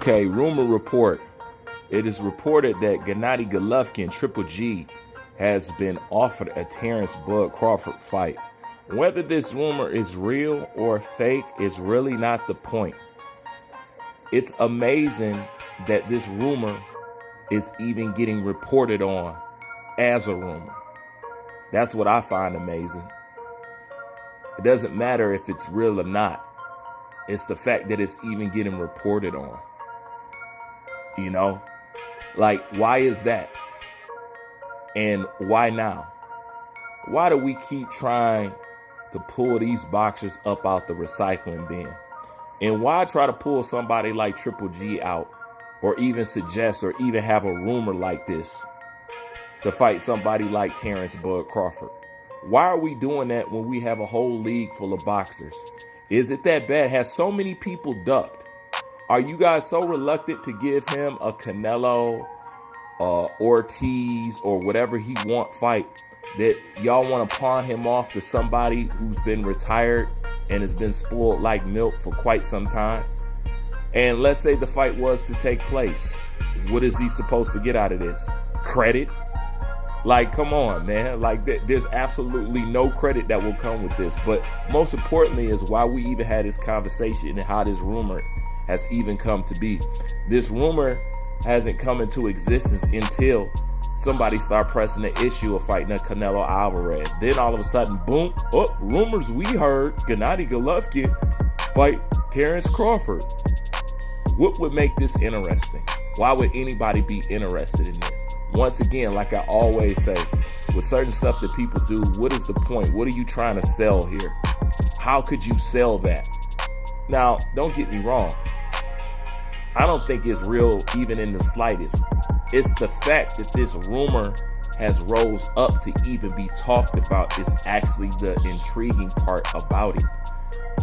Okay, rumor report. It is reported that Gennady Golovkin, Triple G, has been offered a Terrence Crawford fight. Whether this rumor is real or fake is really not the point. It's amazing that this rumor is even getting reported on as a rumor. That's what I find amazing. It doesn't matter if it's real or not. It's the fact that it's even getting reported on. You know? Like, why is that? And why now? Why do we keep trying to pull these boxers up out the recycling bin? And why try to pull somebody like Triple G out, or even suggest or even have a rumor like this to fight somebody like Terrence Crawford? Why are we doing that when we have a whole league full of boxers? Is it that bad? Has so many people ducked? Are you guys so reluctant to give him a Canelo, Ortiz, or whatever he want fight that y'all want to pawn him off to somebody who's been retired and has been spoiled like milk for quite some time? And let's say the fight was to take place. What is he supposed to get out of this? Credit? Like, come on, man. Like, there's absolutely no credit that will come with this. But most importantly is why we even had this conversation and how this rumor has even come to be. This rumor hasn't come into existence until somebody start pressing the issue of fighting a Canelo Alvarez. Then all of a sudden, boom, rumors we heard, Gennady Golovkin fight Terrence Crawford. What would make this interesting? Why would anybody be interested in this? Once again, like I always say, with certain stuff that people do, what is the point? What are you trying to sell here? How could you sell that? Now, don't get me wrong. I don't think it's real even in the slightest. It's the fact that this rumor has rose up to even be talked about is actually the intriguing part about it.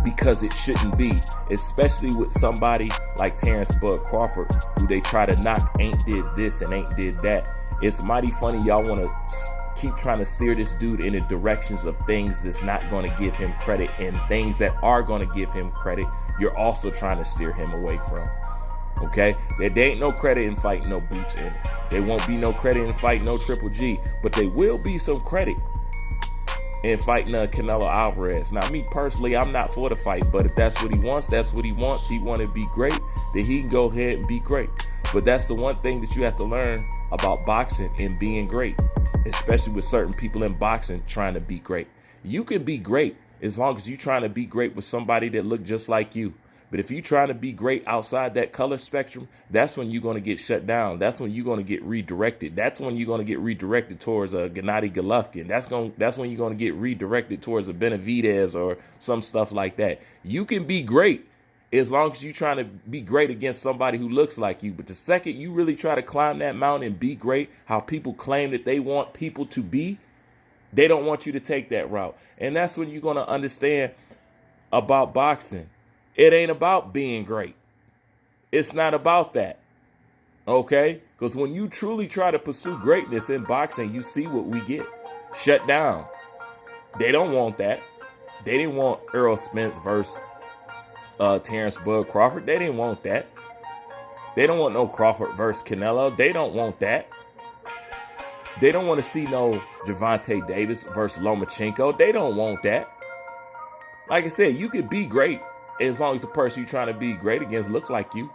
Because it shouldn't be, especially with somebody like Terrence Crawford, who they try to knock ain't did this and ain't did that. It's mighty funny y'all want to keep trying to steer this dude in the directions of things that's not going to give him credit, and things that are going to give him credit, you're also trying to steer him away from. Okay? There ain't no credit in fighting no Boots Ennis. There won't be no credit in fighting no Triple G, but there will be some credit in fighting Canelo Alvarez. Now, me personally, I'm not for the fight, but if that's what he wants, that's what he wants. He want to be great, then he can go ahead and be great. But that's the one thing that you have to learn about boxing and being great, especially with certain people in boxing trying to be great. You can be great as long as you're trying to be great with somebody that look just like you. But if you're trying to be great outside that color spectrum, that's when you're going to get shut down. That's when you're going to get redirected. That's when you're going to get redirected towards a Gennady Golovkin. That's when you're going to get redirected towards a Benavidez or some stuff like that. You can be great as long as you're trying to be great against somebody who looks like you. But the second you really try to climb that mountain and be great, how people claim that they want people to be, they don't want you to take that route. And that's when you're going to understand about boxing. It ain't about being great. It's not about that. Okay? Because when you truly try to pursue greatness in boxing, you see what we get. Shut down. They don't want that. They didn't want Errol Spence versus Terrence Crawford. They didn't want that. They don't want no Crawford versus Canelo. They don't want that. They don't want to see no Gervonta Davis versus Lomachenko. They don't want that. Like I said, you could be great as long as the person you're trying to be great against look like you.